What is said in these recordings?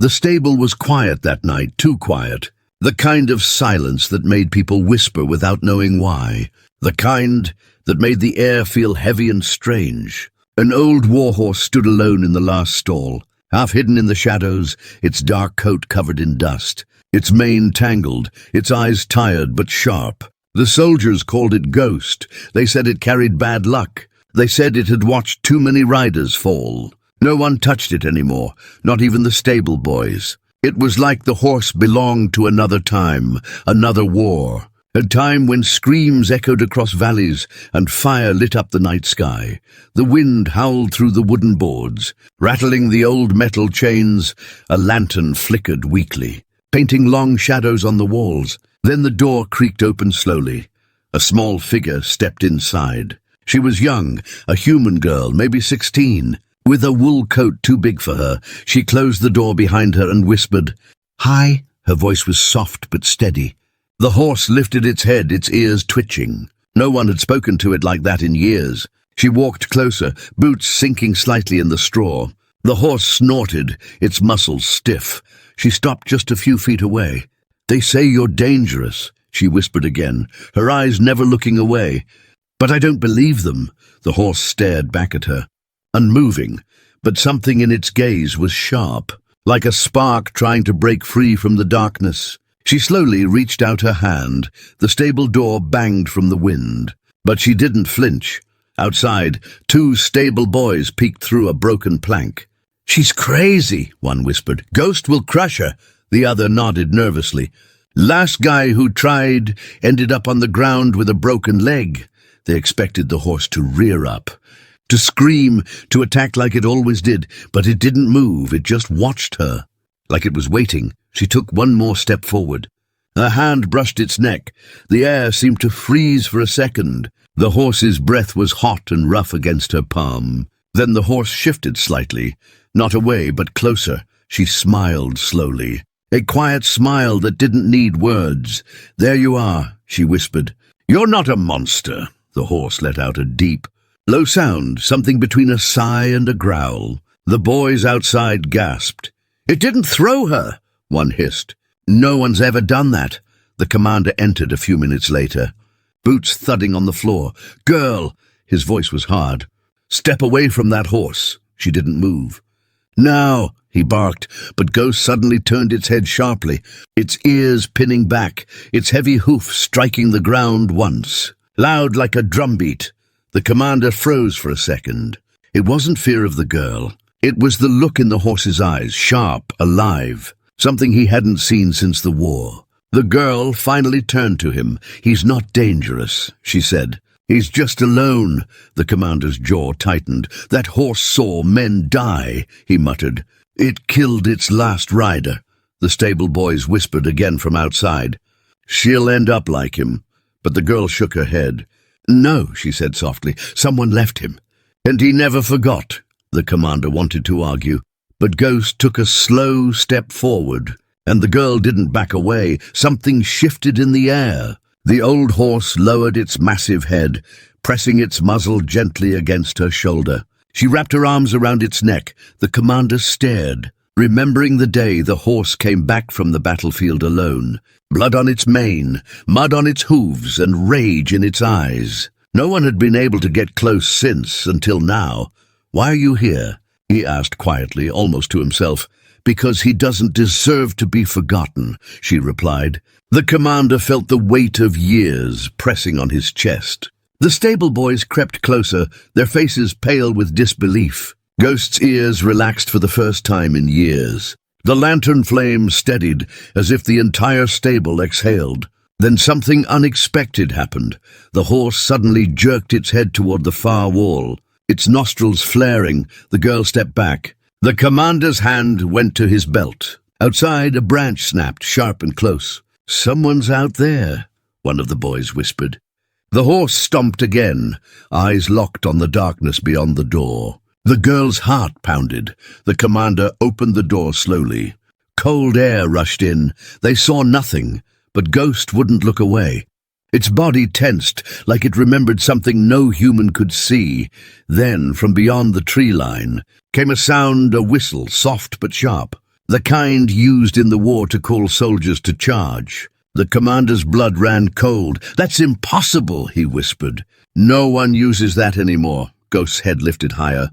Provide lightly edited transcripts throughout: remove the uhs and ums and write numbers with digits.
The stable was quiet that night, too quiet. The kind of silence that made people whisper without knowing why. The kind that made the air feel heavy and strange. An old warhorse stood alone in the last stall, half hidden in the shadows, its dark coat covered in dust, its mane tangled, its eyes tired but sharp. The soldiers called it Ghost. They said it carried bad luck. They said it had watched too many riders fall. No one touched it anymore, not even the stable boys. It was like the horse belonged to another time, another war. A time when screams echoed across valleys and fire lit up the night sky. The wind howled through the wooden boards. Rattling the old metal chains, a lantern flickered weakly, painting long shadows on the walls. Then the door creaked open slowly. A small figure stepped inside. She was young, a human girl, maybe 16. With a wool coat too big for her, she closed the door behind her and whispered, "Hi." Her voice was soft but steady. The horse lifted its head, its ears twitching. No one had spoken to it like that in years. She walked closer, boots sinking slightly in the straw. The horse snorted, its muscles stiff. She stopped just a few feet away. "They say you're dangerous," she whispered again, her eyes never looking away. "But I don't believe them." The horse stared back at her, unmoving, but something in its gaze was sharp, like a spark trying to break free from the darkness. She slowly reached out her hand. The stable door banged from the wind, but she didn't flinch. Outside, 2 stable boys peeked through a broken plank. "She's crazy," one whispered. "Ghost will crush her." The other nodded nervously. "Last guy who tried ended up on the ground with a broken leg." They expected the horse to rear up, to scream, to attack like it always did, but it didn't move. It just watched her, like it was waiting. She took one more step forward. Her hand brushed its neck. The air seemed to freeze for a second. The horse's breath was hot and rough against her palm. Then the horse shifted slightly, not away but closer. She smiled slowly, a quiet smile that didn't need words. "There you are," she whispered. "You're not a monster." The horse let out a deep, low sound, something between a sigh and a growl. The boys outside gasped. "It didn't throw her," one hissed. "No one's ever done that." The commander entered a few minutes later, boots thudding on the floor. "Girl," his voice was hard, "step away from that horse." She didn't move. "Now," he barked, but Ghost suddenly turned its head sharply, its ears pinning back, its heavy hoof striking the ground once, loud like a drumbeat. The commander froze for a second. It wasn't fear of the girl. It was the look in the horse's eyes, sharp, alive, something he hadn't seen since the war. The girl finally turned to him. "He's not dangerous," she said. "He's just alone." The commander's jaw tightened. "That horse saw men die," he muttered. "It killed its last rider." The stable boys whispered again from outside. "She'll end up like him." But the girl shook her head. "No," she said softly. "Someone left him. And he never forgot." The commander wanted to argue, but Ghost took a slow step forward, and the girl didn't back away. Something shifted in the air. The old horse lowered its massive head, pressing its muzzle gently against her shoulder. She wrapped her arms around its neck. The commander stared, remembering the day the horse came back from the battlefield alone. Blood on its mane, mud on its hooves, and rage in its eyes. No one had been able to get close since, until now. "Why are you here?" he asked quietly, almost to himself. "Because he doesn't deserve to be forgotten," she replied. The commander felt the weight of years pressing on his chest. The stable boys crept closer, their faces pale with disbelief. Ghost's ears relaxed for the first time in years. The lantern flame steadied, as if the entire stable exhaled. Then something unexpected happened. The horse suddenly jerked its head toward the far wall. Its nostrils flaring, the girl stepped back. The commander's hand went to his belt. Outside, a branch snapped, sharp and close. "Someone's out there," one of the boys whispered. The horse stomped again, eyes locked on the darkness beyond the door. The girl's heart pounded. The commander opened the door slowly. Cold air rushed in. They saw nothing, but Ghost wouldn't look away. Its body tensed, like it remembered something no human could see. Then, from beyond the tree line, came a sound, a whistle, soft but sharp. the kind used in the war to call soldiers to charge. The commander's blood ran cold. "That's impossible," he whispered. "No one uses that anymore." Ghost's head lifted higher,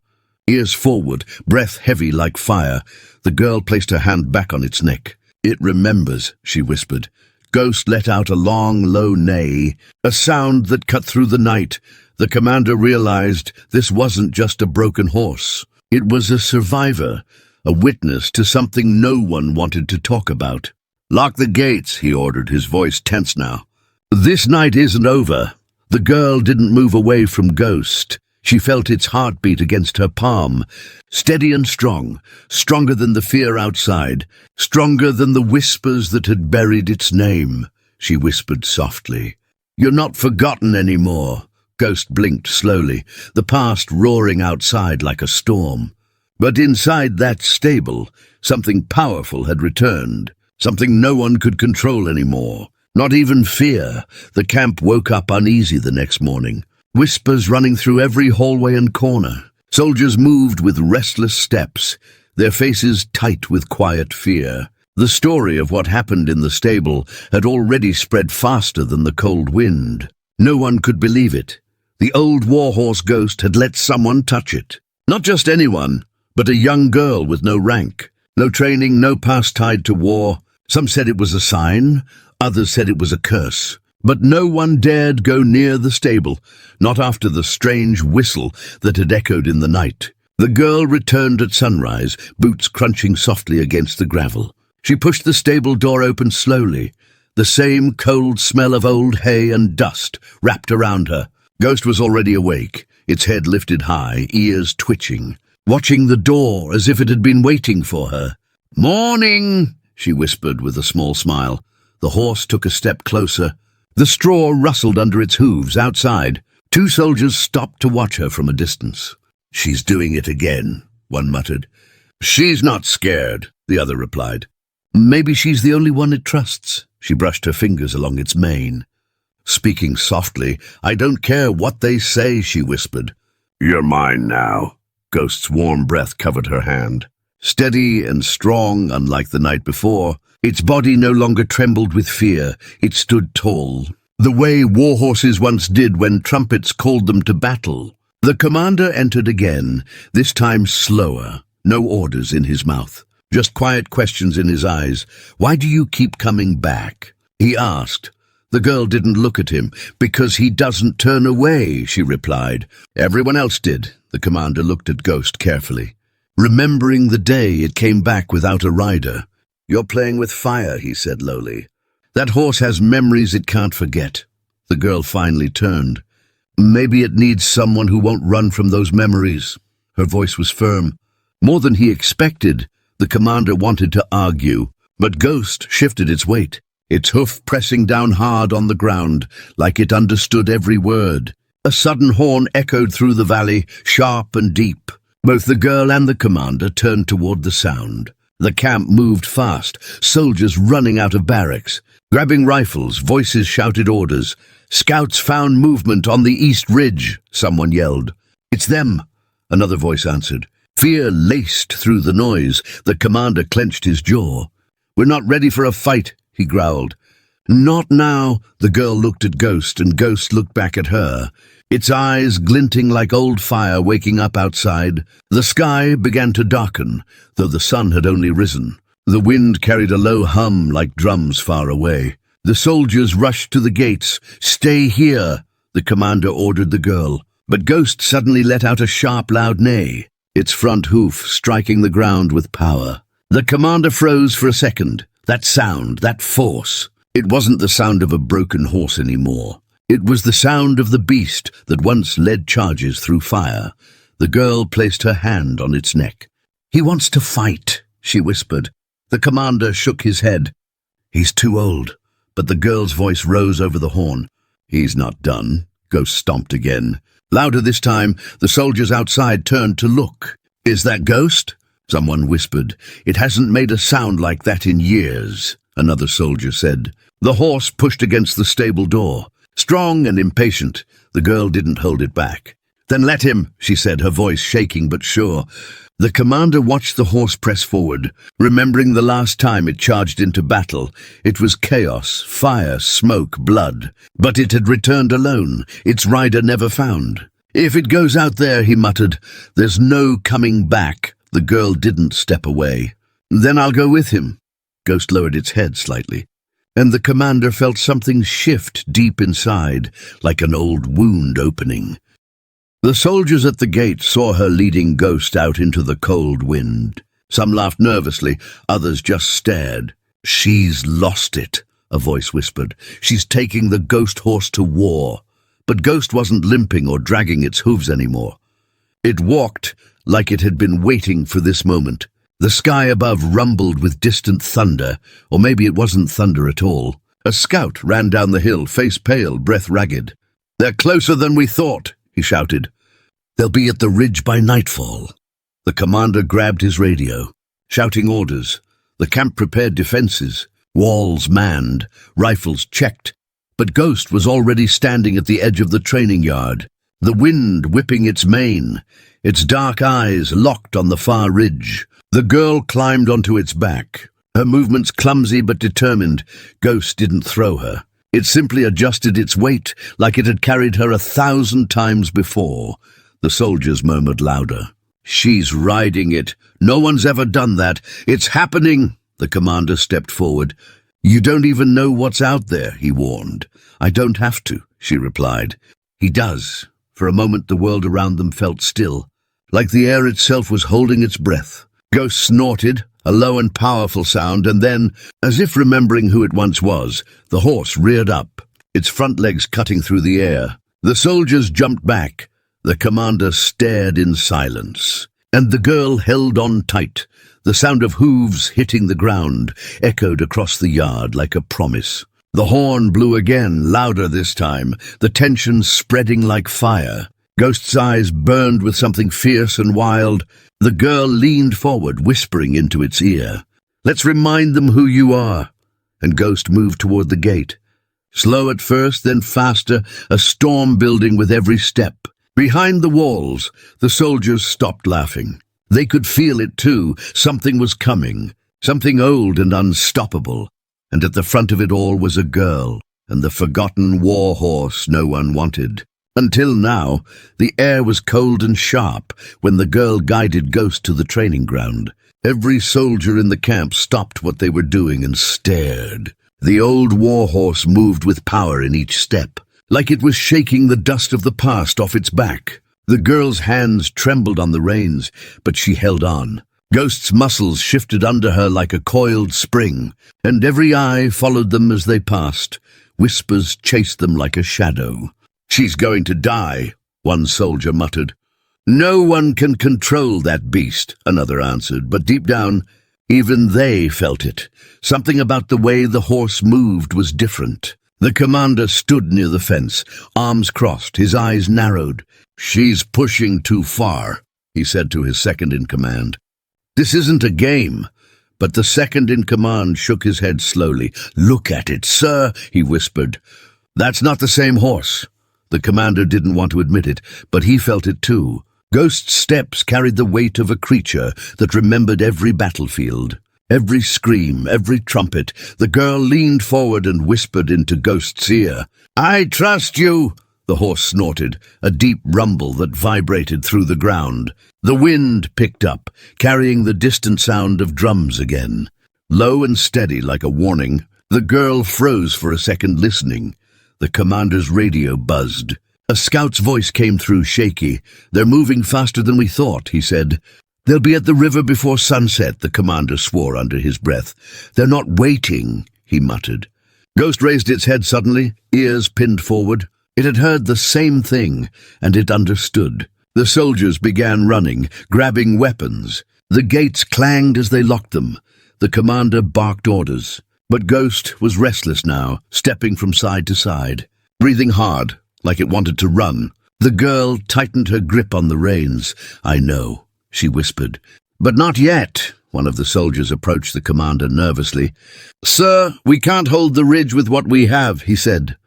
ears forward, breath heavy like fire. The girl placed her hand back on its neck. "It remembers," she whispered. Ghost let out a long, low neigh, a sound that cut through the night. The commander realized this wasn't just a broken horse. It was a survivor, a witness to something no one wanted to talk about. "Lock the gates," he ordered, his voice tense now. "This night isn't over." The girl didn't move away from Ghost. She felt its heartbeat against her palm, steady and strong, stronger than the fear outside, stronger than the whispers that had buried its name. She whispered softly, "You're not forgotten anymore." Ghost blinked slowly, the past roaring outside like a storm. But inside that stable, something powerful had returned, something no one could control anymore, not even fear. The camp woke up uneasy the next morning. Whispers running through every hallway and corner. Soldiers moved with restless steps, their faces tight with quiet fear. The story of what happened in the stable had already spread faster than the cold wind. No one could believe it. The old warhorse Ghost had let someone touch it. Not just anyone, but a young girl with no rank, no training, no past tied to war. Some said it was a sign, others said it was a curse. But no one dared go near the stable, not after the strange whistle that had echoed in the night. The girl returned at sunrise, boots crunching softly against the gravel. She pushed the stable door open slowly, the same cold smell of old hay and dust wrapped around her. Ghost was already awake, its head lifted high, ears twitching, watching the door as if it had been waiting for her. "Morning," she whispered with a small smile. The horse took a step closer. The straw rustled under its hooves outside. Two soldiers stopped to watch her from a distance. "She's doing it again," one muttered. "She's not scared," the other replied. "Maybe she's the only one it trusts." She brushed her fingers along its mane. Speaking softly, "I don't care what they say," she whispered. "You're mine now." Ghost's warm breath covered her hand. Steady and strong, unlike the night before, its body no longer trembled with fear. It stood tall, the way warhorses once did when trumpets called them to battle. The commander entered again, this time slower, no orders in his mouth, just quiet questions in his eyes. "Why do you keep coming back?" he asked. The girl didn't look at him. "Because he doesn't turn away," she replied. "Everyone else did." The commander looked at Ghost carefully, remembering the day it came back without a rider. "You're playing with fire," he said lowly. "That horse has memories it can't forget." The girl finally turned. "Maybe it needs someone who won't run from those memories." Her voice was firm. More than he expected, the commander wanted to argue, but Ghost shifted its weight, its hoof pressing down hard on the ground, like it understood every word. A sudden horn echoed through the valley, sharp and deep. Both the girl and the commander turned toward the sound. The camp moved fast, soldiers running out of barracks. Grabbing rifles, voices shouted orders. "Scouts found movement on the east ridge," someone yelled. "It's them," another voice answered. Fear laced through the noise. The commander clenched his jaw. "We're not ready for a fight," he growled. "Not now." The girl looked at Ghost, and Ghost looked back at her, its eyes glinting like old fire waking up outside. The sky began to darken, though the sun had only risen. The wind carried a low hum like drums far away. The soldiers rushed to the gates. "Stay here," the commander ordered the girl. But Ghost suddenly let out a sharp, loud neigh, its front hoof striking the ground with power. The commander froze for a second. That sound, that force. It wasn't the sound of a broken horse anymore. It was the sound of the beast that once led charges through fire. The girl placed her hand on its neck. "He wants to fight," she whispered. The commander shook his head. "He's too old." But the girl's voice rose over the horn. "He's not done." Ghost stomped again. Louder this time, the soldiers outside turned to look. "Is that Ghost?" Someone whispered. "It hasn't made a sound like that in years," another soldier said. The horse pushed against the stable door. Strong and impatient, the girl didn't hold it back. Then let him, she said, her voice shaking but sure. The commander watched the horse press forward, remembering the last time it charged into battle. It was chaos, fire, smoke, blood. But it had returned alone, its rider never found. If it goes out there, he muttered, there's no coming back. The girl didn't step away. Then I'll go with him. Ghost lowered its head slightly, and the commander felt something shift deep inside, like an old wound opening. The soldiers at the gate saw her leading Ghost out into the cold wind. Some laughed nervously, others just stared. She's lost it, a voice whispered. She's taking the ghost horse to war. But Ghost wasn't limping or dragging its hooves anymore. It walked like it had been waiting for this moment. The sky above rumbled with distant thunder, or maybe it wasn't thunder at all. A scout ran down the hill, face pale, breath ragged. They're closer than we thought, he shouted. They'll be at the ridge by nightfall. The commander grabbed his radio, shouting orders. The camp prepared defenses, walls manned, rifles checked. But Ghost was already standing at the edge of the training yard, the wind whipping its mane, its dark eyes locked on the far ridge. The girl climbed onto its back, her movements clumsy but determined. Ghost didn't throw her. It simply adjusted its weight like it had carried her 1,000 times before. The soldiers murmured louder. She's riding it. No one's ever done that. It's happening. The commander stepped forward. You don't even know what's out there, he warned. I don't have to, she replied. He does. For a moment the world around them felt still, like the air itself was holding its breath. Ghost snorted, a low and powerful sound, and then, as if remembering who it once was, the horse reared up, its front legs cutting through the air. The soldiers jumped back. The commander stared in silence, and the girl held on tight. The sound of hooves hitting the ground echoed across the yard like a promise. The horn blew again, louder this time, the tension spreading like fire. Ghost's eyes burned with something fierce and wild. The girl leaned forward, whispering into its ear, "Let's remind them who you are." And Ghost moved toward the gate. Slow at first, then faster, a storm building with every step. Behind the walls, the soldiers stopped laughing. They could feel it too. Something was coming, something old and unstoppable. And at the front of it all was a girl, and the forgotten war horse no one wanted. Until now, the air was cold and sharp when the girl guided Ghost to the training ground. Every soldier in the camp stopped what they were doing and stared. The old war horse moved with power in each step, like it was shaking the dust of the past off its back. The girl's hands trembled on the reins, but she held on. Ghost's muscles shifted under her like a coiled spring, and every eye followed them as they passed. Whispers chased them like a shadow. "She's going to die," one soldier muttered. "No one can control that beast," another answered, but deep down, even they felt it. Something about the way the horse moved was different. The commander stood near the fence, arms crossed, his eyes narrowed. "She's pushing too far," he said to his second-in-command. "This isn't a game." But the second-in-command shook his head slowly. "Look at it, sir," he whispered. "That's not the same horse." The commander didn't want to admit it, but he felt it too. Ghost's steps carried the weight of a creature that remembered every battlefield, every scream, every trumpet. The girl leaned forward and whispered into Ghost's ear. "I trust you," the horse snorted, a deep rumble that vibrated through the ground. The wind picked up, carrying the distant sound of drums again. Low and steady like a warning, the girl froze for a second listening. The commander's radio buzzed. A scout's voice came through shaky. "They're moving faster than we thought," he said. "They'll be at the river before sunset," the commander swore under his breath. "They're not waiting," he muttered. Ghost raised its head suddenly, ears pinned forward. It had heard the same thing, and it understood. The soldiers began running, grabbing weapons. The gates clanged as they locked them. The commander barked orders. But Ghost was restless now, stepping from side to side, breathing hard, like it wanted to run. The girl tightened her grip on the reins. "I know," she whispered. "But not yet." One of the soldiers approached the commander nervously. "Sir, we can't hold the ridge with what we have," he said.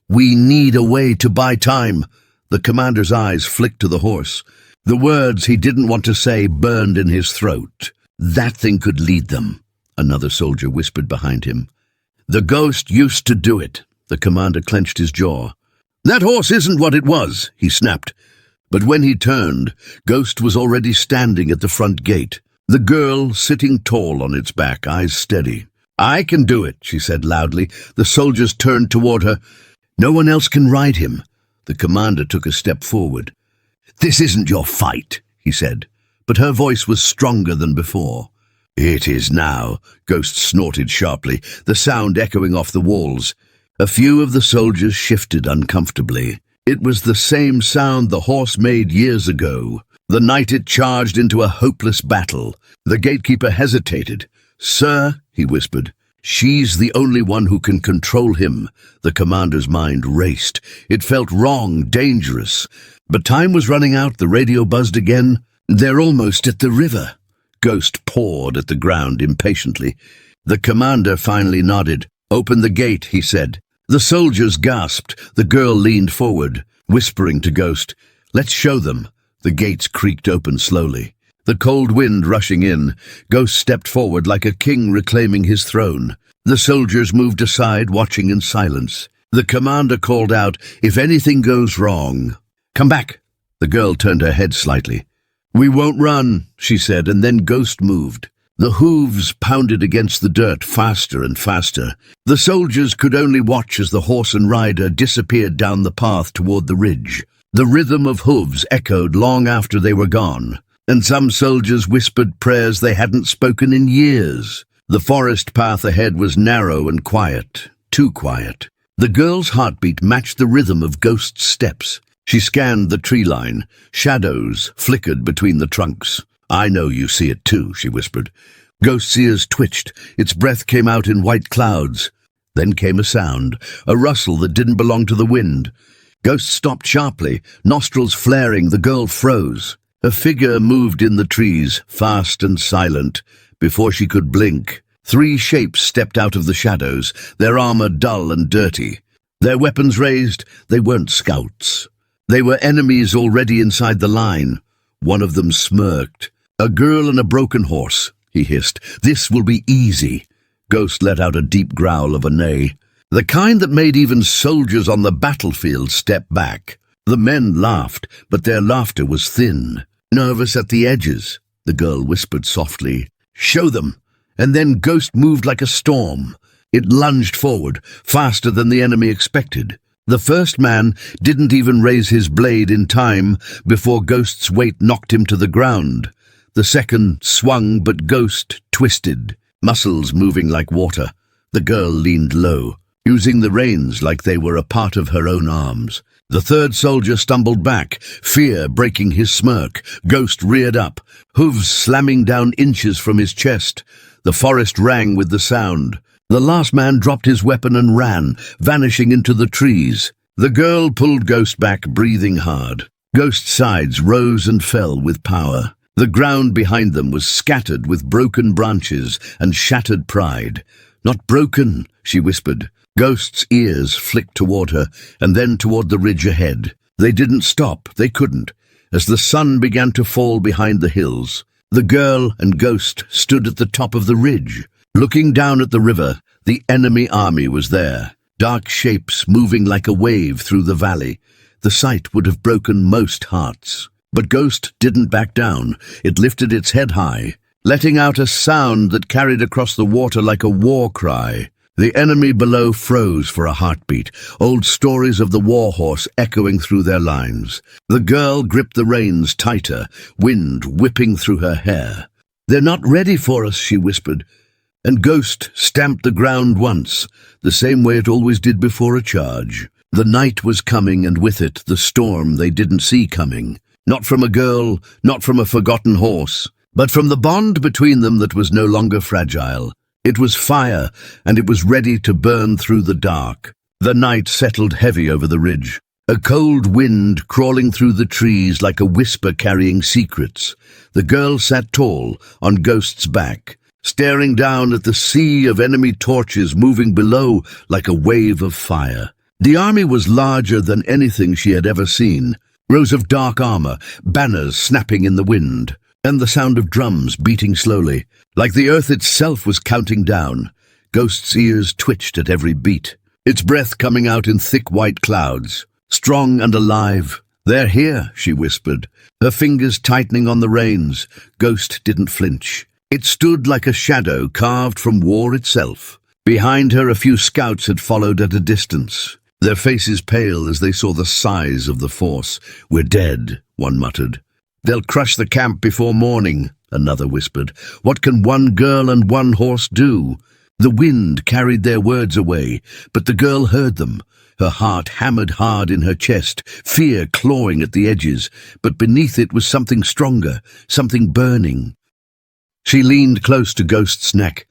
"We need a way to buy time." The commander's eyes flicked to the horse. The words he didn't want to say burned in his throat. That thing could lead them, another soldier whispered behind him. The ghost used to do it. The commander clenched his jaw. That horse isn't what it was, he snapped. But when he turned, Ghost was already standing at the front gate, the girl sitting tall on its back, eyes steady. I can do it, she said loudly. The soldiers turned toward her. No one else can ride him. The commander took a step forward. This isn't your fight, he said, but her voice was stronger than before. It is now, Ghost snorted sharply, the sound echoing off the walls. A few of the soldiers shifted uncomfortably. It was the same sound the horse made years ago, the night it charged into a hopeless battle. The gatekeeper hesitated. Sir, he whispered, she's the only one who can control him. The commander's mind raced. It felt wrong, dangerous. But time was running out. The radio buzzed again. They're almost at the river. Ghost pawed at the ground impatiently. The commander finally nodded. Open the gate, he said. The soldiers gasped. The girl leaned forward, whispering to Ghost, let's show them. The gates creaked open slowly. The cold wind rushing in, Ghost stepped forward like a king reclaiming his throne. The soldiers moved aside, watching in silence. The commander called out, if anything goes wrong, come back. The girl turned her head slightly. We won't run, she said, and then Ghost moved. The hooves pounded against the dirt faster and faster. The soldiers could only watch as the horse and rider disappeared down the path toward the ridge. The rhythm of hooves echoed long after they were gone, and some soldiers whispered prayers they hadn't spoken in years. The forest path ahead was narrow and quiet, too quiet. The girl's heartbeat matched the rhythm of Ghost's steps. She scanned the tree line. Shadows flickered between the trunks. I know you see it too, she whispered. Ghost's ears twitched. Its breath came out in white clouds. Then came a sound, a rustle that didn't belong to the wind. Ghost stopped sharply, nostrils flaring. The girl froze. Her figure moved in the trees, fast and silent. Before she could blink, 3 shapes stepped out of the shadows, their armor dull and dirty. Their weapons raised, they weren't scouts. They were enemies already inside the line. One of them smirked. A girl and a broken horse, he hissed. This will be easy. Ghost let out a deep growl of a neigh. The kind that made even soldiers on the battlefield step back. The men laughed, but their laughter was thin, nervous at the edges. The girl whispered softly, show them. And then Ghost moved like a storm. It lunged forward, faster than the enemy expected. The first man didn't even raise his blade in time before Ghost's weight knocked him to the ground. The second swung, but Ghost twisted, muscles moving like water. The girl leaned low, using the reins like they were a part of her own arms. The third soldier stumbled back, fear breaking his smirk. Ghost reared up, hooves slamming down inches from his chest. The forest rang with the sound. The last man dropped his weapon and ran, vanishing into the trees. The girl pulled Ghost back, breathing hard. Ghost's sides rose and fell with power. The ground behind them was scattered with broken branches and shattered pride. Not broken, she whispered. Ghost's ears flicked toward her, and then toward the ridge ahead. They didn't stop, they couldn't, as the sun began to fall behind the hills. The girl and Ghost stood at the top of the ridge. Looking down at the river, the enemy army was there, dark shapes moving like a wave through the valley. The sight would have broken most hearts. But Ghost didn't back down. It lifted its head high, letting out a sound that carried across the water like a war cry. The enemy below froze for a heartbeat, old stories of the war horse echoing through their lines. The girl gripped the reins tighter, wind whipping through her hair. They're not ready for us, she whispered. And Ghost stamped the ground once, the same way it always did before a charge. The night was coming, and with it the storm they didn't see coming. Not from a girl, not from a forgotten horse, but from the bond between them that was no longer fragile. It was fire, and it was ready to burn through the dark. The night settled heavy over the ridge, a cold wind crawling through the trees like a whisper carrying secrets. The girl sat tall, on Ghost's back, staring down at the sea of enemy torches moving below like a wave of fire. The army was larger than anything she had ever seen. Rows of dark armor, banners snapping in the wind, and the sound of drums beating slowly, like the earth itself was counting down. Ghost's ears twitched at every beat, its breath coming out in thick white clouds. Strong and alive. "They're here," she whispered, her fingers tightening on the reins. Ghost didn't flinch. It stood like a shadow carved from war itself. Behind her, a few scouts had followed at a distance, their faces pale as they saw the size of the force. "We're dead," one muttered. "They'll crush the camp before morning," another whispered. "What can one girl and one horse do?" The wind carried their words away, but the girl heard them. Her heart hammered hard in her chest, fear clawing at the edges, but beneath it was something stronger, something burning. She leaned close to Ghost's neck,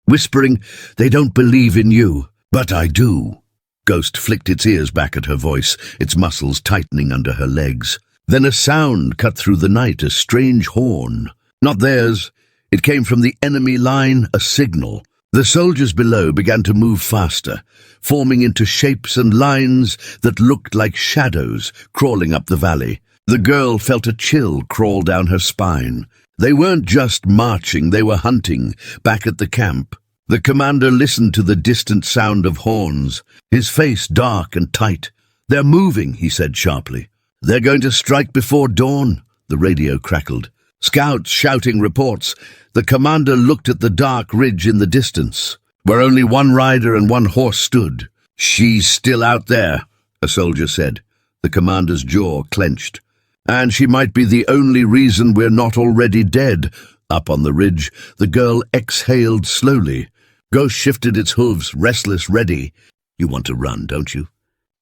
whispering, "They don't believe in you, but I do." Ghost flicked its ears back at her voice, its muscles tightening under her legs. Then a sound cut through the night, a strange horn. Not theirs. It came from the enemy line, a signal. The soldiers below began to move faster, forming into shapes and lines that looked like shadows crawling up the valley. The girl felt a chill crawl down her spine. They weren't just marching, they were hunting, back at the camp. The commander listened to the distant sound of horns, his face dark and tight. "They're moving," he said sharply. "They're going to strike before dawn," the radio crackled. Scouts shouting reports. The commander looked at the dark ridge in the distance, where only one rider and one horse stood. "She's still out there," a soldier said. The commander's jaw clenched. "And she might be the only reason we're not already dead." Up on the ridge, the girl exhaled slowly. Ghost shifted its hooves, restless, ready. "You want to run, don't you?"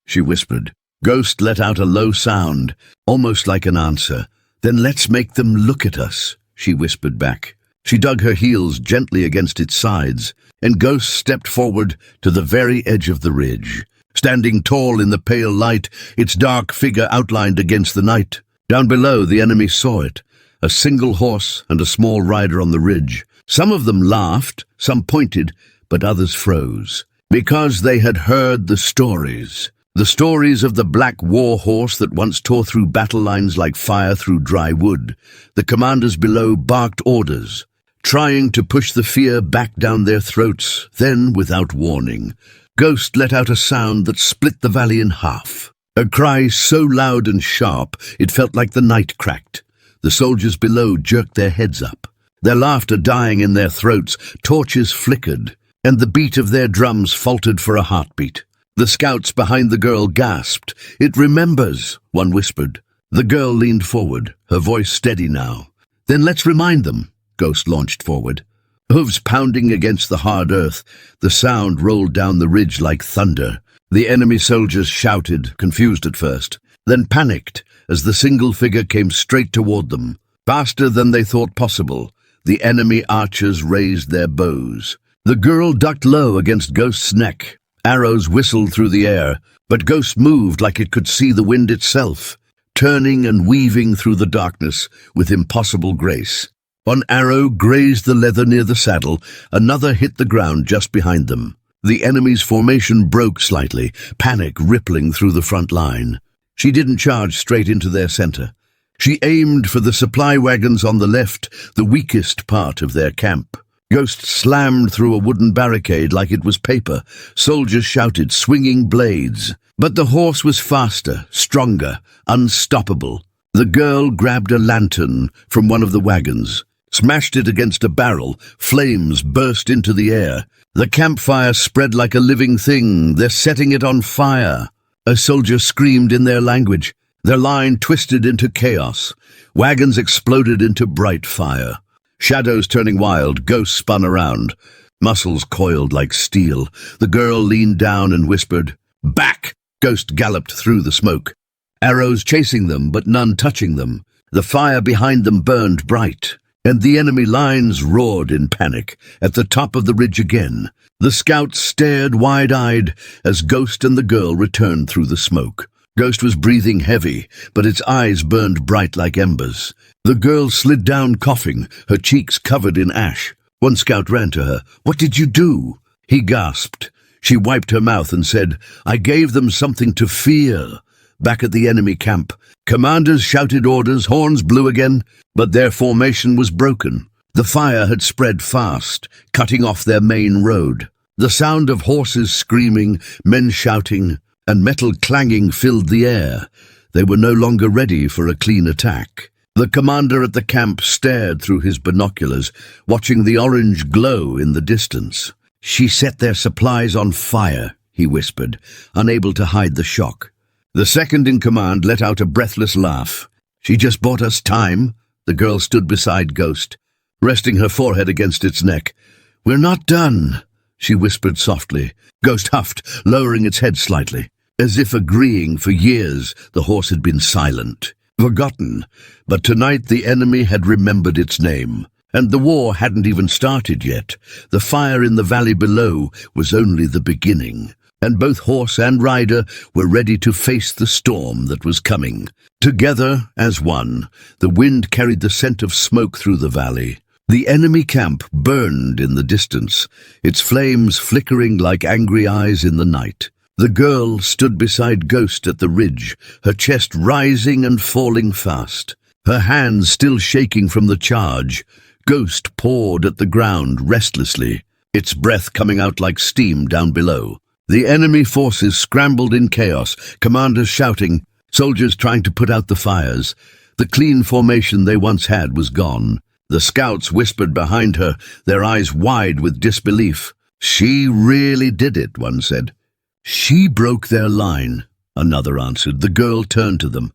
she whispered. Ghost let out a low sound, almost like an answer. "Then let's make them look at us," she whispered back. She dug her heels gently against its sides, and Ghost stepped forward to the very edge of the ridge. Standing tall in the pale light, its dark figure outlined against the night. Down below, the enemy saw it, a single horse and a small rider on the ridge. Some of them laughed, some pointed, but others froze, because they had heard the stories. The stories of the black war horse that once tore through battle lines like fire through dry wood. The commanders below barked orders, trying to push the fear back down their throats. Then, without warning, Ghost let out a sound that split the valley in half. A cry so loud and sharp it felt like the night cracked. The soldiers below jerked their heads up, their laughter dying in their throats. Torches flickered, and the beat of their drums faltered for a heartbeat. The scouts behind the girl gasped. "It remembers," one whispered. The girl leaned forward, her voice steady now. "Then let's remind them." Ghost launched forward, hooves pounding against the hard earth. The sound rolled down the ridge like thunder. The enemy soldiers shouted, confused at first, then panicked as the single figure came straight toward them. Faster than they thought possible, the enemy archers raised their bows. The girl ducked low against Ghost's neck. Arrows whistled through the air, but Ghost moved like it could see the wind itself, turning and weaving through the darkness with impossible grace. One arrow grazed the leather near the saddle, another hit the ground just behind them. The enemy's formation broke slightly, panic rippling through the front line. She didn't charge straight into their center. She aimed for the supply wagons on the left, the weakest part of their camp. Ghost slammed through a wooden barricade like it was paper. Soldiers shouted, swinging blades. But the horse was faster, stronger, unstoppable. The girl grabbed a lantern from one of the wagons, smashed it against a barrel. Flames burst into the air. The campfire spread like a living thing. "They're setting it on fire." A soldier screamed in their language. Their line twisted into chaos. Wagons exploded into bright fire. Shadows turning wild, Ghost spun around. Muscles coiled like steel. The girl leaned down and whispered, "Back!" Ghost galloped through the smoke. Arrows chasing them, but none touching them. The fire behind them burned bright, and the enemy lines roared in panic. At the top of the ridge again, the scouts stared wide-eyed as Ghost and the girl returned through the smoke. Ghost was breathing heavy, but its eyes burned bright like embers. The girl slid down coughing, her cheeks covered in ash. One scout ran to her. "What did you do?" He gasped. She wiped her mouth and said, "I gave them something to fear." Back at the enemy camp, commanders shouted orders, horns blew again, but their formation was broken. The fire had spread fast, cutting off their main road. The sound of horses screaming, men shouting, and metal clanging filled the air. They were no longer ready for a clean attack. The commander at the camp stared through his binoculars, watching the orange glow in the distance. "She set their supplies on fire," he whispered, unable to hide the shock. The second in command let out a breathless laugh. "She just bought us time." The girl stood beside Ghost, resting her forehead against its neck. "We're not done," she whispered softly. Ghost huffed, lowering its head slightly. As if agreeing, for years the horse had been silent, forgotten, but tonight the enemy had remembered its name. And the war hadn't even started yet. The fire in the valley below was only the beginning, and both horse and rider were ready to face the storm that was coming. Together as one, the wind carried the scent of smoke through the valley. The enemy camp burned in the distance, its flames flickering like angry eyes in the night. The girl stood beside Ghost at the ridge, her chest rising and falling fast, her hands still shaking from the charge. Ghost pawed at the ground restlessly, its breath coming out like steam down below. The enemy forces scrambled in chaos, commanders shouting, soldiers trying to put out the fires. The clean formation they once had was gone. The scouts whispered behind her, their eyes wide with disbelief. "She really did it," one said. "She broke their line," another answered. The girl turned to them,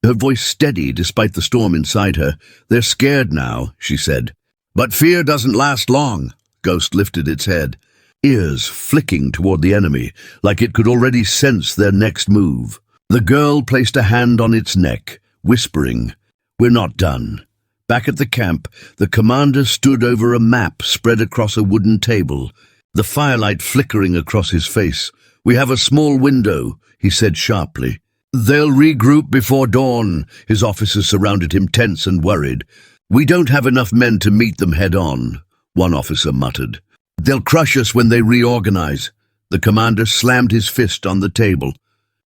her voice steady despite the storm inside her. "They're scared now," she said. "But fear doesn't last long." Ghost lifted its head, ears flicking toward the enemy, like it could already sense their next move. The girl placed a hand on its neck, whispering, "We're not done." Back at the camp, the commander stood over a map spread across a wooden table, the firelight flickering across his face. "We have a small window," he said sharply. "They'll regroup before dawn." His officers surrounded him, tense and worried. "We don't have enough men to meet them head-on," one officer muttered. "They'll crush us when they reorganize." The commander slammed his fist on the table.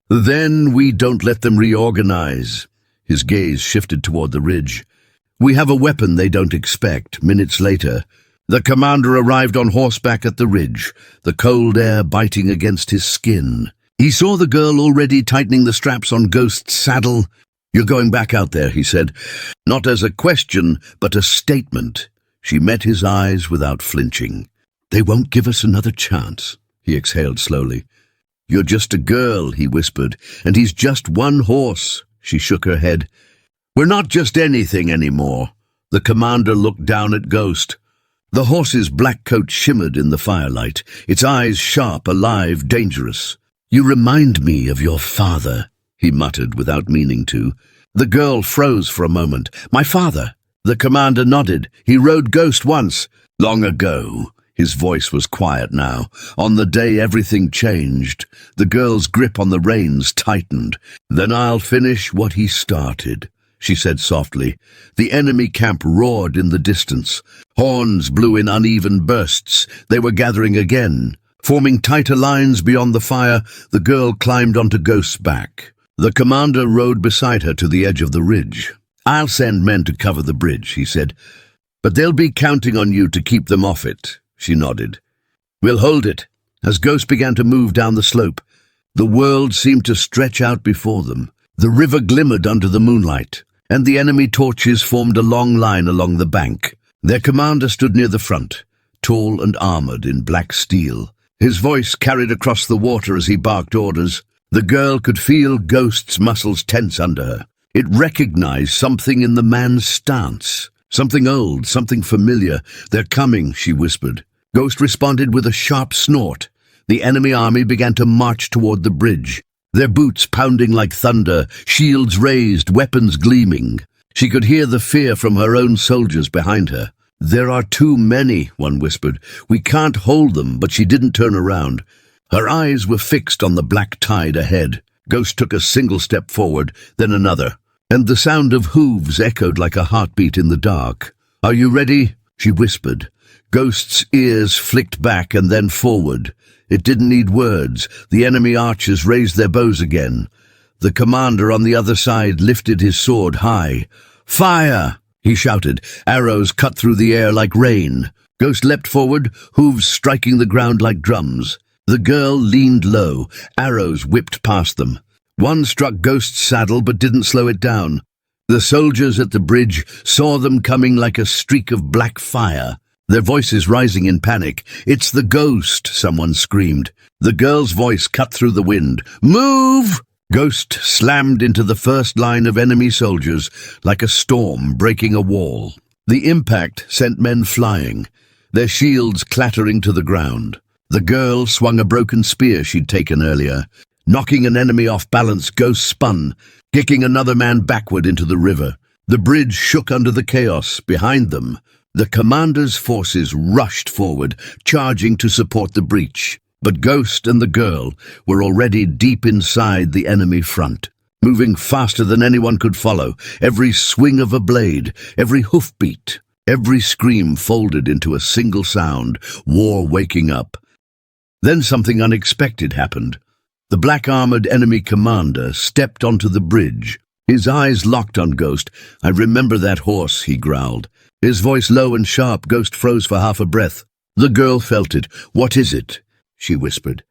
"Then we don't let them reorganize." His gaze shifted toward the ridge. "We have a weapon they don't expect." Minutes later, the commander arrived on horseback at the ridge, the cold air biting against his skin. He saw the girl already tightening the straps on Ghost's saddle. "You're going back out there," he said, not as a question, but a statement. She met his eyes without flinching. "They won't give us another chance," he exhaled slowly. "You're just a girl," he whispered, "and he's just one horse." She shook her head. "We're not just anything anymore." The commander looked down at Ghost. The horse's black coat shimmered in the firelight, its eyes sharp, alive, dangerous. "You remind me of your father," he muttered without meaning to. The girl froze for a moment. "My father?" The commander nodded. "He rode Ghost once, long ago." His voice was quiet now. "On the day everything changed." The girl's grip on the reins tightened. "Then I'll finish what he started," she said softly. The enemy camp roared in the distance. Horns blew in uneven bursts. They were gathering again. Forming tighter lines beyond the fire, the girl climbed onto Ghost's back. The commander rode beside her to the edge of the ridge. "I'll send men to cover the bridge," he said, "but they'll be counting on you to keep them off it." She nodded. "We'll hold it." As Ghost began to move down the slope, the world seemed to stretch out before them. The river glimmered under the moonlight, and the enemy torches formed a long line along the bank. Their commander stood near the front, tall and armored in black steel. His voice carried across the water as he barked orders. The girl could feel Ghost's muscles tense under her. It recognized something in the man's stance. Something old, something familiar. "They're coming," she whispered. Ghost responded with a sharp snort. The enemy army began to march toward the bridge, their boots pounding like thunder, shields raised, weapons gleaming. She could hear the fear from her own soldiers behind her. "There are too many," one whispered. "We can't hold them," but she didn't turn around. Her eyes were fixed on the black tide ahead. Ghost took a single step forward, then another, and the sound of hooves echoed like a heartbeat in the dark. "Are you ready?" she whispered. Ghost's ears flicked back and then forward. It didn't need words. The enemy archers raised their bows again. The commander on the other side lifted his sword high. "Fire!" he shouted. Arrows cut through the air like rain. Ghost leapt forward, hooves striking the ground like drums. The girl leaned low. Arrows whipped past them. One struck Ghost's saddle but didn't slow it down. The soldiers at the bridge saw them coming like a streak of black fire, their voices rising in panic. "It's the ghost!" someone screamed. The girl's voice cut through the wind. "Move!" Ghost slammed into the first line of enemy soldiers like a storm breaking a wall. The impact sent men flying, their shields clattering to the ground. The girl swung a broken spear she'd taken earlier. Knocking an enemy off balance, Ghost spun, kicking another man backward into the river. The bridge shook under the chaos behind them. The commander's forces rushed forward, charging to support the breach. But Ghost and the girl were already deep inside the enemy front, moving faster than anyone could follow. Every swing of a blade, every hoofbeat, every scream folded into a single sound, war waking up. Then something unexpected happened. The black-armored enemy commander stepped onto the bridge. His eyes locked on Ghost. "I remember that horse," he growled. His voice low and sharp. Ghost froze for half a breath. The girl felt it. "What is it?" she whispered.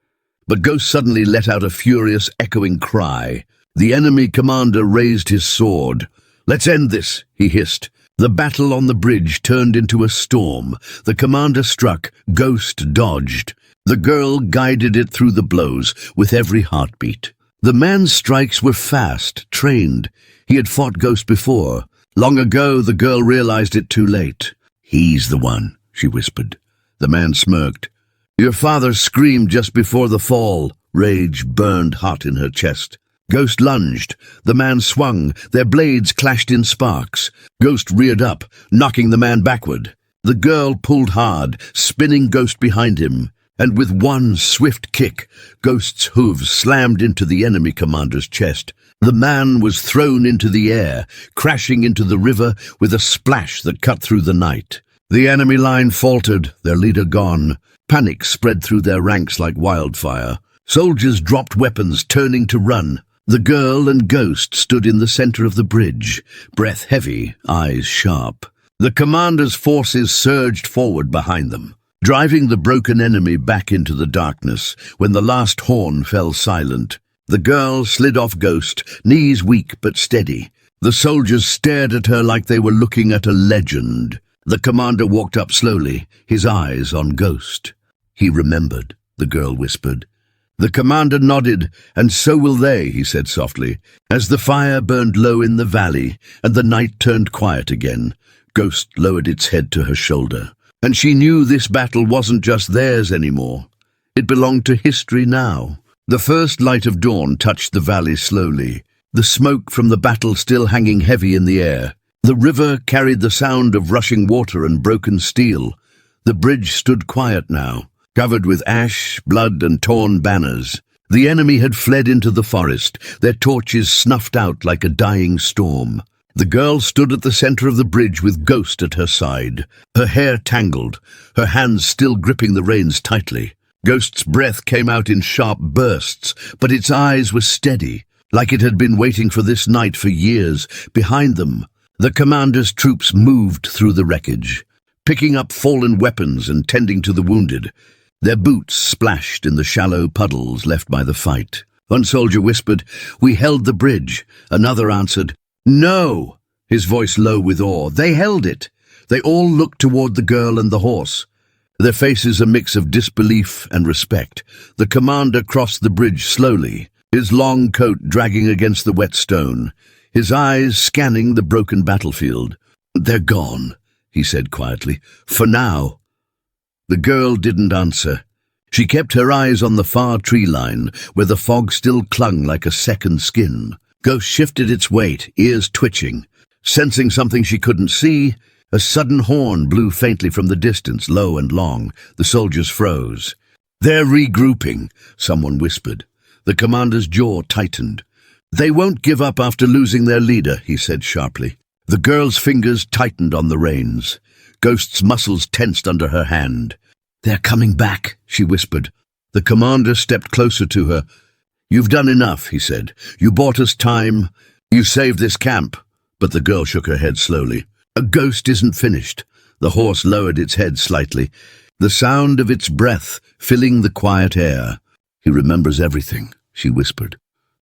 But Ghost suddenly let out a furious, echoing cry. The enemy commander raised his sword. "Let's end this," he hissed. The battle on the bridge turned into a storm. The commander struck. Ghost dodged. The girl guided it through the blows with every heartbeat. The man's strikes were fast, trained. He had fought Ghost before. Long ago, the girl realized it too late. "He's the one," she whispered. The man smirked. "Your father screamed just before the fall." Rage burned hot in her chest. Ghost lunged. The man swung. Their blades clashed in sparks. Ghost reared up, knocking the man backward. The girl pulled hard, spinning Ghost behind him. And with one swift kick, Ghost's hooves slammed into the enemy commander's chest. The man was thrown into the air, crashing into the river with a splash that cut through the night. The enemy line faltered, their leader gone. Panic spread through their ranks like wildfire. Soldiers dropped weapons, turning to run. The girl and Ghost stood in the center of the bridge, breath heavy, eyes sharp. The commander's forces surged forward behind them, driving the broken enemy back into the darkness. When the last horn fell silent, the girl slid off Ghost, knees weak but steady. The soldiers stared at her like they were looking at a legend. The commander walked up slowly, his eyes on Ghost. "He remembered," the girl whispered. The commander nodded. "And so will they," he said softly. As the fire burned low in the valley and the night turned quiet again, Ghost lowered its head to her shoulder. And she knew this battle wasn't just theirs anymore. It belonged to history now. The first light of dawn touched the valley slowly, the smoke from the battle still hanging heavy in the air. The river carried the sound of rushing water and broken steel. The bridge stood quiet now, covered with ash, blood, and torn banners. The enemy had fled into the forest, their torches snuffed out like a dying storm. The girl stood at the center of the bridge with Ghost at her side, her hair tangled, her hands still gripping the reins tightly. Ghost's breath came out in sharp bursts, but its eyes were steady, like it had been waiting for this night for years. Behind them, the commander's troops moved through the wreckage, picking up fallen weapons and tending to the wounded. Their boots splashed in the shallow puddles left by the fight. One soldier whispered, "We held the bridge." Another answered, "No," his voice low with awe. "They held it." They all looked toward the girl and the horse, their faces a mix of disbelief and respect. The commander crossed the bridge slowly, his long coat dragging against the wet stone, his eyes scanning the broken battlefield. "They're gone," he said quietly. "For now." The girl didn't answer. She kept her eyes on the far tree line, where the fog still clung like a second skin. Ghost shifted its weight, ears twitching. Sensing something she couldn't see, a sudden horn blew faintly from the distance, low and long. The soldiers froze. "They're regrouping," someone whispered. The commander's jaw tightened. "They won't give up after losing their leader," he said sharply. The girl's fingers tightened on the reins. Ghost's muscles tensed under her hand. "They're coming back," she whispered. The commander stepped closer to her. "You've done enough," he said. "You bought us time. You saved this camp." But the girl shook her head slowly. "A ghost isn't finished." The horse lowered its head slightly, the sound of its breath filling the quiet air. "He remembers everything," she whispered.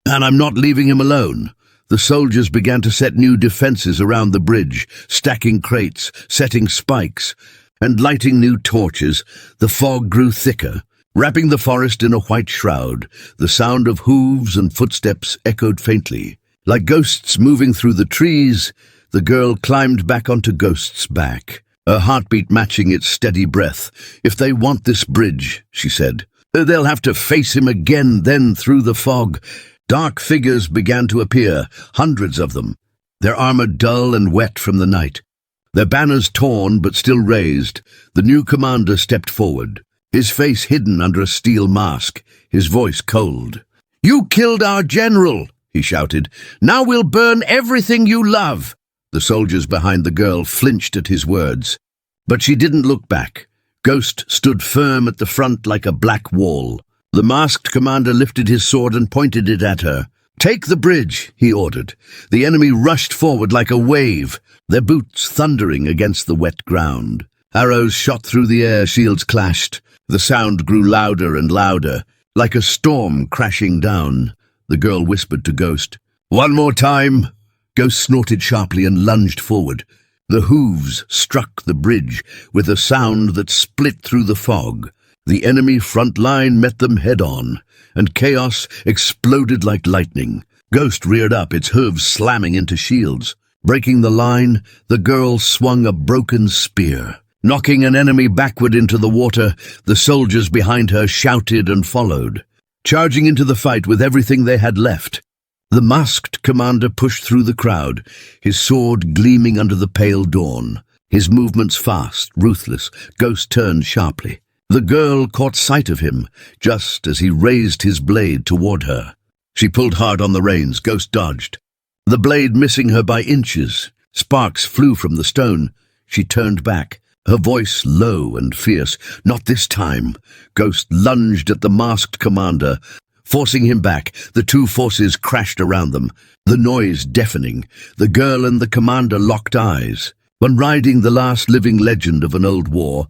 "And I'm not leaving him alone." The soldiers began to set new defenses around the bridge, stacking crates, setting spikes, and lighting new torches. The fog grew thicker, wrapping the forest in a white shroud. The sound of hooves and footsteps echoed faintly. Like ghosts moving through the trees, the girl climbed back onto Ghost's back, her heartbeat matching its steady breath. "If they want this bridge," she said, "they'll have to face him again." Then, through the fog, dark figures began to appear, hundreds of them, their armor dull and wet from the night, their banners torn but still raised. The new commander stepped forward, his face hidden under a steel mask, his voice cold. "You killed our general," he shouted. "Now we'll burn everything you love." The soldiers behind the girl flinched at his words, but she didn't look back. Ghost stood firm at the front like a black wall. The masked commander lifted his sword and pointed it at her. "Take the bridge," he ordered. The enemy rushed forward like a wave, their boots thundering against the wet ground. Arrows shot through the air, shields clashed. The sound grew louder and louder, like a storm crashing down. The girl whispered to Ghost. "One more time." Ghost snorted sharply and lunged forward. The hooves struck the bridge with a sound that split through the fog. The enemy front line met them head-on, and chaos exploded like lightning. Ghost reared up, its hooves slamming into shields. Breaking the line, the girl swung a broken spear. Knocking an enemy backward into the water, the soldiers behind her shouted and followed, charging into the fight with everything they had left. The masked commander pushed through the crowd, his sword gleaming under the pale dawn. His movements fast, ruthless. Ghost turned sharply. The girl caught sight of him, just as he raised his blade toward her. She pulled hard on the reins. Ghost dodged, the blade missing her by inches. Sparks flew from the stone. She turned back, her voice low and fierce. "Not this time." Ghost lunged at the masked commander, forcing him back. The two forces crashed around them, the noise deafening. The girl and the commander locked eyes, one riding the last living legend of an old war,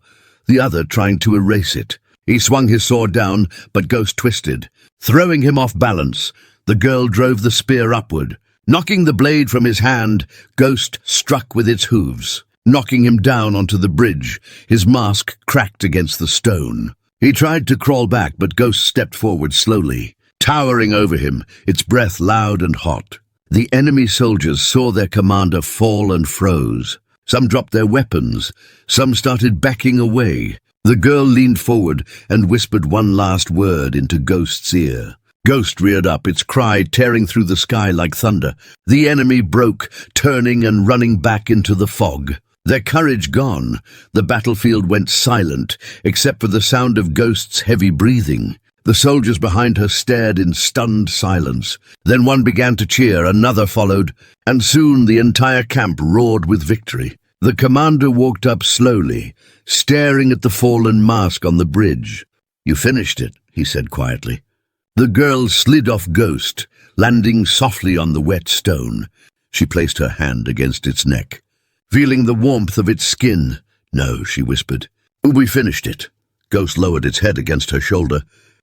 the other trying to erase it. He swung his sword down, but Ghost twisted, throwing him off balance. The girl drove the spear upward. Knocking the blade from his hand, Ghost struck with its hooves, knocking him down onto the bridge. His mask cracked against the stone. He tried to crawl back, but Ghost stepped forward slowly, towering over him, its breath loud and hot. The enemy soldiers saw their commander fall and froze. Some dropped their weapons, some started backing away. The girl leaned forward and whispered one last word into Ghost's ear. Ghost reared up, its cry tearing through the sky like thunder. The enemy broke, turning and running back into the fog. Their courage gone, the battlefield went silent, except for the sound of Ghost's heavy breathing. The soldiers behind her stared in stunned silence. Then one began to cheer, another followed, and soon the entire camp roared with victory. The commander walked up slowly, staring at the fallen mask on the bridge. "You finished it," he said quietly. The girl slid off Ghost, landing softly on the wet stone. She placed her hand against its neck, feeling the warmth of its skin. "No," she whispered. "We finished it." Ghost lowered its head against her shoulder,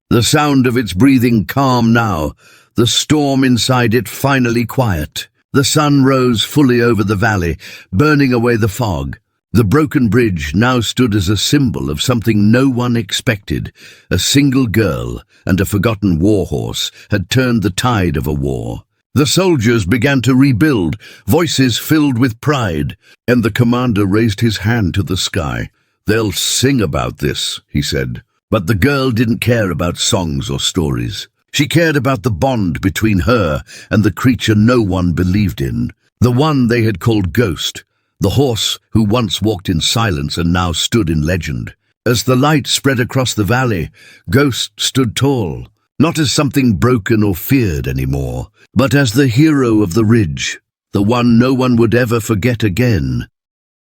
the sound of its breathing calm now, the storm inside it finally quiet. The sun rose fully over the valley, burning away the fog. The broken bridge now stood as a symbol of something no one expected. A single girl and a forgotten warhorse had turned the tide of a war. The soldiers began to rebuild, voices filled with pride, and the commander raised his hand to the sky. "They'll sing about this," he said. But the girl didn't care about songs or stories. She cared about the bond between her and the creature no one believed in, the one they had called Ghost, the horse who once walked in silence and now stood in legend. As the light spread across the valley, Ghost stood tall, not as something broken or feared anymore, but as the hero of the ridge, the one no one would ever forget again.